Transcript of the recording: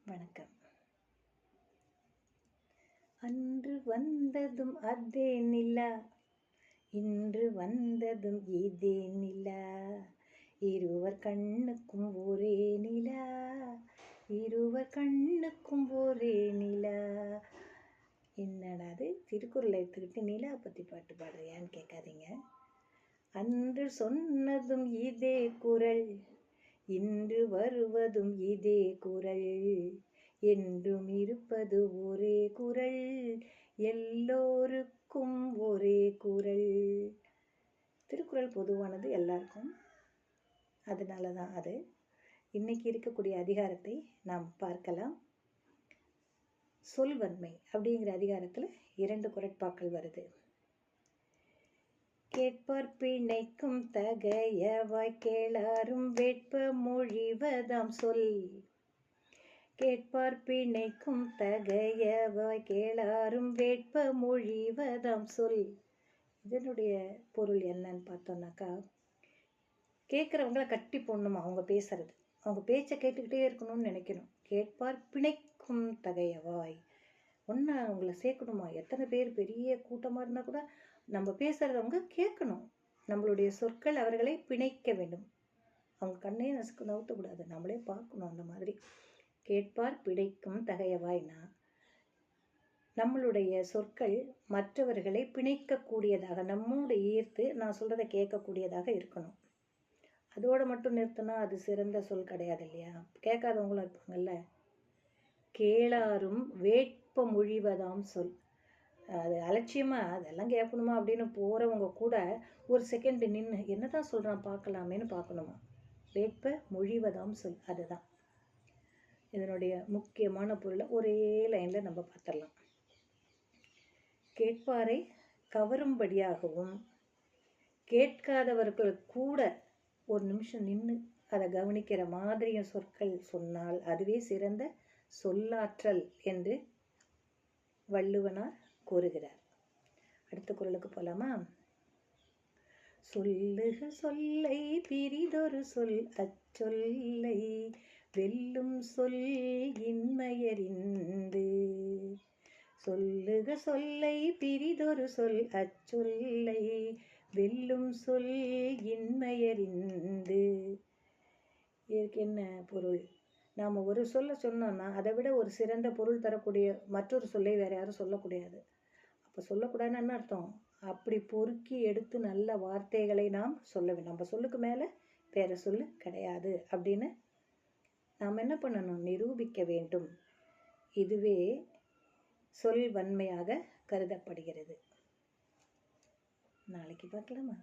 வணக்கம். அன்று வந்ததும் அதே நிலா, இன்று வந்ததும் இதே நிலா, இருவர் கண்ணுக்கும் ஒரே நிலா, இருவர் கண்ணுக்கும் ஒரே நிலா. என்னடா அது திருக்குறளை எடுத்துக்கிட்டு நிலா பற்றி பாட்டு பாடுறியான்னு கேட்காதீங்க. அன்று சொன்னதும் இதே குரல், இன்று வருவதும் இதே குரல், என்றும் இருப்பது ஒரே குரல், எல்லோருக்கும் ஒரே குரல். திருக்குறள் பொதுவானது எல்லாருக்கும், அதனால தான் அது. இன்னைக்கு இருக்கக்கூடிய அதிகாரத்தை நாம் பார்க்கலாம். சொல்வன்மை அப்படிங்கிற அதிகாரத்தில் 2 குறட்பாக்கள் வருது. கேட்பார் பிணைக்கும் தகையவாய் கேளாரும் வேட்ப மொழிவதாம் சொல். கேட்பார் பிணைக்கும் தகையவாய் கேளாரும் வேட்ப மொழிவதாம் சொல். இதனுடைய பொருள் என்னன்னு பார்த்தோம்னாக்கா, கேட்குறவங்கள கட்டி போடணுமா அவங்க பேசுறது, அவங்க பேச்சை கேட்டுக்கிட்டே இருக்கணும்னு நினைக்கணும். கேட்பார் பிணைக்கும் தகையவாய், ஒன்றா அவங்கள சேர்க்கணுமா. எத்தனை பேர் பெரிய கூட்டமாக இருந்தால் கூட நம்ம பேசுகிறவங்க கேட்கணும். நம்மளுடைய சொற்கள் அவர்களை பிணைக்க வேண்டும். அவங்க கண்ணே நவுத்தக்கூடாது, நம்மளே பார்க்கணும். அந்த மாதிரி கேட்பார் பிணைக்கும் தகையவாய்னா, நம்மளுடைய சொற்கள் மற்றவர்களை பிணைக்கக்கூடியதாக, நம்மோடு ஈர்த்து நான் சொல்கிறத கேட்கக்கூடியதாக இருக்கணும். அதோடு மட்டும் நிறுத்தினா அது சிறந்த சொல் கிடையாது இல்லையா. கேட்காதவங்களும் இருப்பாங்கல்ல. கேளாரும் வேட்ப மொழிவதாம் சொல். அது அலட்சியமாக அதெல்லாம் கேட்கணுமா அப்படின்னு போகிறவங்க கூட ஒரு செகண்ட் நின்று என்னதான் சொல்கிறான் பார்க்கலாமேன்னு பார்க்கணுமா. வேட்ப மொழிவதாம் சொல், அதுதான் இதனுடைய முக்கியமான பொருளை ஒரே லைனில் நம்ம பார்த்துடலாம். கேட்பாரை கவரும்படியாகவும் கேட்காதவர்கள் கூட ஒரு நிமிஷம் நின்று அதை கவனிக்கிற மாதிரியும் சொற்கள் சொன்னால் அதுவே சிறந்த சொல்லாற்றல் என்று வள்ளுவனார் கூறுகிறார். அடுத்த குறளுக்கு போலாமா. சொல்லுக சொல்லை பிரிதொரு சொல், அச்சொல்லை வெல்லும் சொல் இன்மையறிந்து. சொல்லுக சொல்லை பிரிதொரு சொல், அச்சொல்லை வெல்லும் சொல் இன்மையறிந்து. இதுக்கு என்ன பொருள்? நாம் ஒரு சொல்ல சொன்னோம்னா அதை விட ஒரு சிறந்த பொருள் தரக்கூடிய மற்றொரு சொல்லை வேறு யாரும் சொல்லக்கூடாது. அப்போ சொல்லக்கூடாதுன்னு என்ன அர்த்தம்? அப்படி பொறுக்கி எடுத்து நல்ல வார்த்தைகளை நாம் சொல்ல வேண்டும். நம்ம சொல்லுக்கு மேலே வேறு சொல்லு கிடையாது அப்படின்னு நாம் என்ன பண்ணணும்? நிரூபிக்க வேண்டும். இதுவே சொல் வன்மையாக கருதப்படுகிறது. நாளைக்கு பார்க்கலாமா?